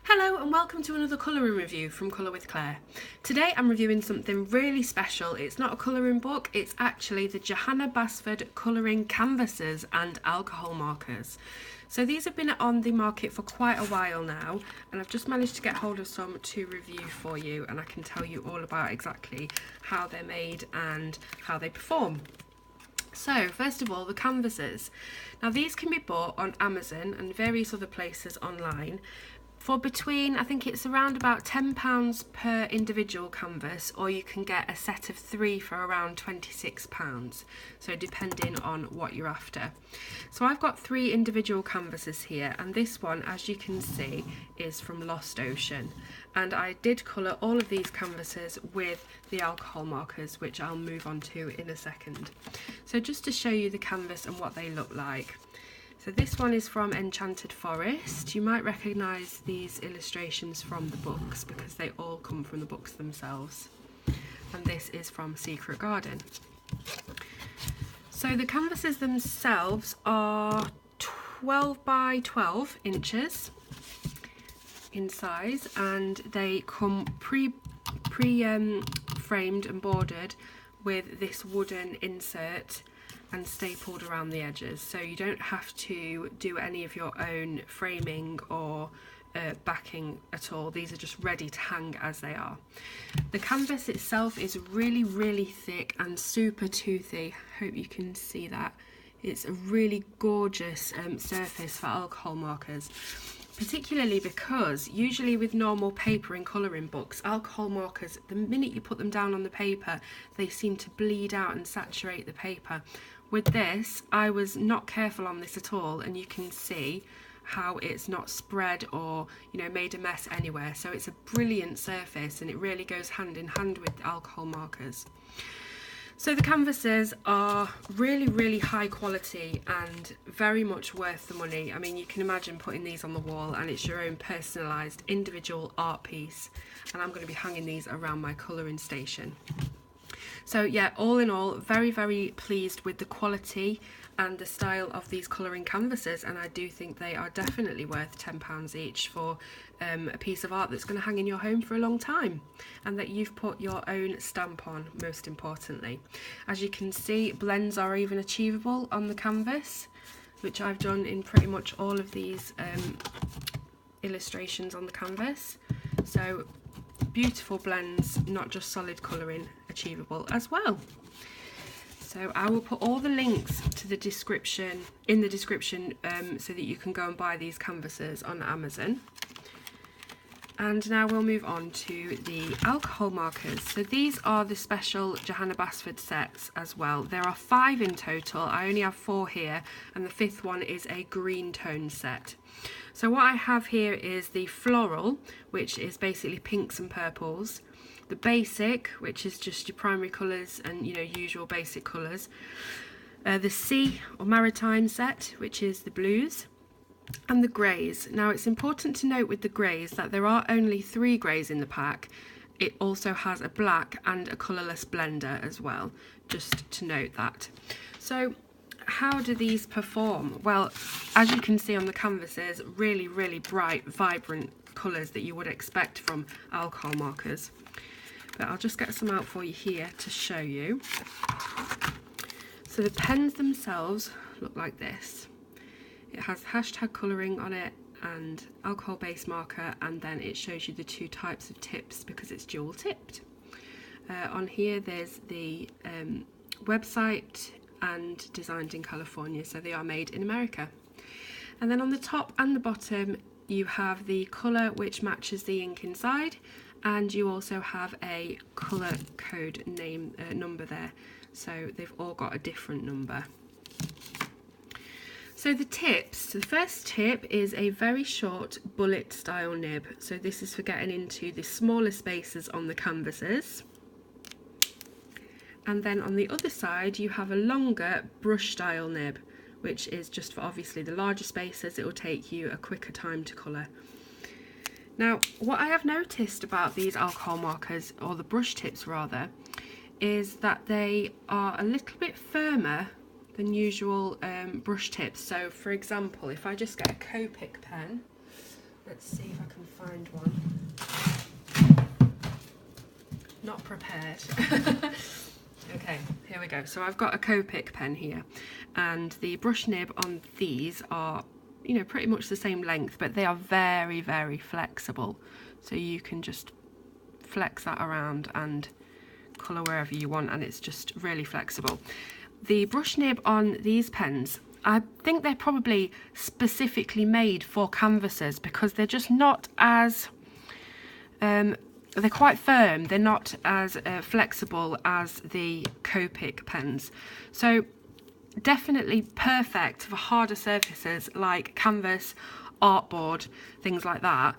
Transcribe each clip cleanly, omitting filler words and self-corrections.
Hello and welcome to another colouring review from Colour with Claire. Today I'm reviewing something really special. It's not a colouring book, it's actually the Johanna Basford colouring canvases and alcohol markers. So these have been on the market for quite a while now, and I've just managed to get hold of some to review for you, and I can tell you all about exactly how they're made and how they perform. So first of all, the canvases. Now these can be bought on Amazon and various other places online for between, I think it's around about £10 per individual canvas, or you can get a set of 3 for around £26, so depending on what you're after. So I've got 3 individual canvases here, and this one, as you can see, is from Lost Ocean, and I did colour all of these canvases with the alcohol markers, which I'll move on to in a second. So just to show you the canvas and what they look like. So this one is from Enchanted Forest. You might recognise these illustrations from the books because they all come from the books themselves. And this is from Secret Garden. So the canvases themselves are 12 by 12 inches in size, and they come framed and bordered with this wooden insert and stapled around the edges, so you don't have to do any of your own framing or backing at all. These are just ready to hang as they are. The canvas itself is really thick and super toothy. Hope you can see that. It's a really gorgeous surface for alcohol markers, particularly because usually with normal paper and colouring books, alcohol markers, the minute you put them down on the paper, they seem to bleed out and saturate the paper. With this, I was not careful on this at all, and you can see how it's not spread or, you know, made a mess anywhere. So it's a brilliant surface, and it really goes hand in hand with alcohol markers. So the canvases are really high quality and very much worth the money. I mean, you can imagine putting these on the wall, and it's your own personalised individual art piece, and I'm going to be hanging these around my colouring station. So yeah, all in all, very pleased with the quality and the style of these colouring canvases, and I do think they are definitely worth £10 each for a piece of art that's going to hang in your home for a long time, and that you've put your own stamp on, most importantly. As you can see, blends are even achievable on the canvas, which I've done in pretty much all of these illustrations on the canvas. So beautiful blends, not just solid colouring, achievable as well. So I will put all the links to the description in the description so that you can go and buy these canvases on Amazon. And now we'll move on to the alcohol markers. So these are the special Johanna Basford sets as well. There are 5 in total. I only have 4 here, and the 5th one is a green tone set. So what I have here is the floral, which is basically pinks and purples. The basic, which is just your primary colours and, you know, usual basic colours. The sea or maritime set, which is the blues. And the greys. Now it's important to note with the greys that there are only 3 greys in the pack. It also has a black and a colourless blender as well, just to note that. So how do these perform? Well, as you can see on the canvases, really bright, vibrant colours that you would expect from alcohol markers. But I'll just get some out for you here to show you. So the pens themselves look like this. It has hashtag colouring on it and alcohol based marker, and then it shows you the 2 types of tips because it's dual tipped. On here there's the website and designed in California, so they are made in America. And then on the top and the bottom you have the colour which matches the ink inside, and you also have a colour code name number there, so they've all got a different number. So the tips, the first tip is a very short bullet style nib. So this is for getting into the smaller spaces on the canvases. And then on the other side you have a longer brush style nib, which is just for obviously the larger spaces. It will take you a quicker time to colour. Now what I have noticed about these alcohol markers, or the brush tips rather, is that they are a little bit firmer than usual brush tips. So for example, if I just get a Copic pen, Let's see if I can find one. Not prepared. Okay, here we go. So I've got a Copic pen here, and the brush nib on these are, you know, pretty much the same length, but they are very, very flexible. So you can just flex that around and colour wherever you want, and it's just really flexible. The brush nib on these pens, I think they're probably specifically made for canvases because they're just not as they're quite firm. They're not as flexible as the Copic pens, so definitely perfect for harder surfaces like canvas, artboard, things like that.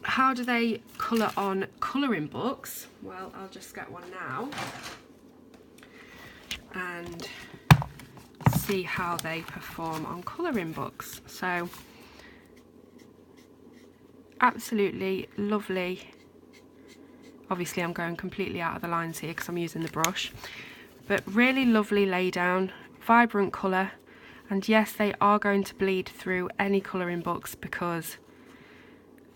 How do they colour on colouring books? Well, I'll just get one now and see how they perform on colouring books. So absolutely lovely. Obviously I'm going completely out of the lines here because I'm using the brush, but really lovely lay down, vibrant colour, and yes, they are going to bleed through any colouring books because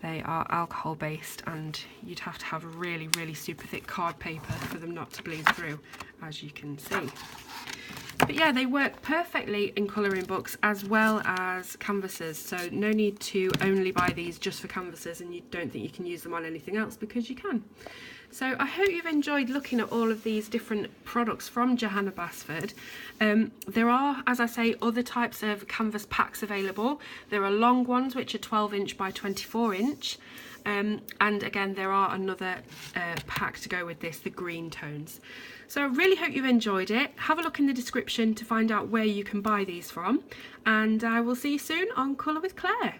they are alcohol based, and you'd have to have really, really super thick card paper for them not to bleed through, as you can see. But yeah, they work perfectly in colouring books as well as canvases, so no need to only buy these just for canvases and you don't think you can use them on anything else, because you can. So I hope you've enjoyed looking at all of these different products from Johanna Basford. There are, as I say, other types of canvas packs available. There are long ones which are 12 inch by 24 inch. And again, there are another pack to go with this, the green tones. So I really hope you enjoyed it. Have a look in the description to find out where you can buy these from, and I will see you soon on Colour with Claire.